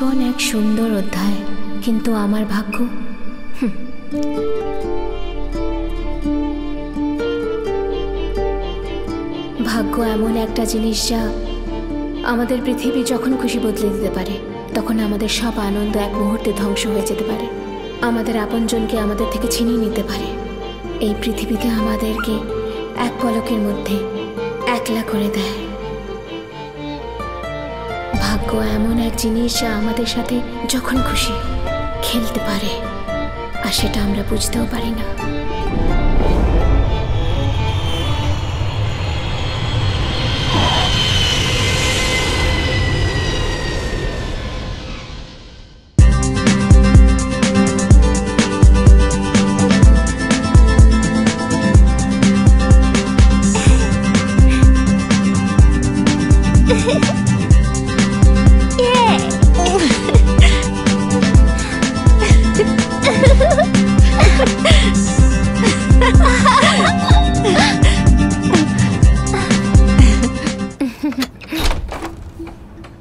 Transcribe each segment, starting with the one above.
জীবন এক সুন্দর অধ্যায়, কিন্তু আমার ভাগ্য ভাগ্য এমন একটা জিনিস যা আমাদের পৃথিবী যখন খুশি বদলে দিতে পারে। তখন আমাদের সব আনন্দ এক মুহূর্তে ধ্বংস হয়ে যেতে পারে। আমাদের আপনজনকে আমাদের থেকে ছিনিয়ে নিতে পারে। এই পৃথিবীতে আমাদেরকে এক পলকের মধ্যে একলা করে দেয়। ভাগ্য এমন এক জিনিস যা আমাদের সাথে যখন খুশি খেলতে পারে, আর সেটা আমরা বুঝতেও পারি না।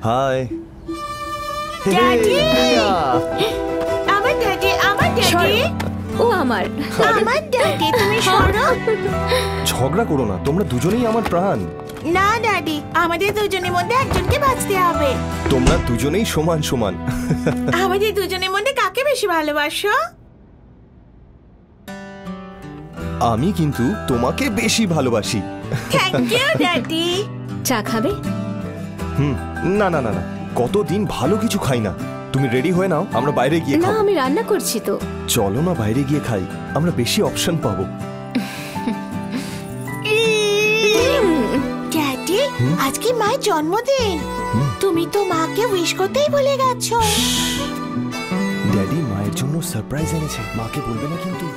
হাই ড্যাডি, আমার ড্যাডি, আমার ড্যাডি, ও আমার আমার ড্যাডি, তুমি সরো। ঝগড়া করো না, তোমরা দুজনেই আমার প্রাণ। না ড্যাডি, আমাদের দুজনের মধ্যে একজনকে বাঁচতে হবে। তোমরা দুজনেই সমান সমান। আমাদের দুজনের মধ্যে কাকে বেশি ভালোবাসো? আমি কিন্তু তোমাকে বেশি ভালোবাসি। Thank you daddy. চা খাবে? না না না না, কতদিন ভালো কিছু খাই না। তুমি রেডি হয়ে নাও, আমরা বাইরে গিয়ে না, খাবো। আমি রান্না করছি তো। চলো না, বাইরে গিয়ে খাই, আমরা বেশি অপশন পাবো। ড্যাডি, আজকে মায়ের জন্মদিন। তুমি তো মাকে উইশ করতেই ভুলে গেছো। ড্যাডি মায়ের জন্য সারপ্রাইজ এনেছে, মাকে বলবে না কিন্তু।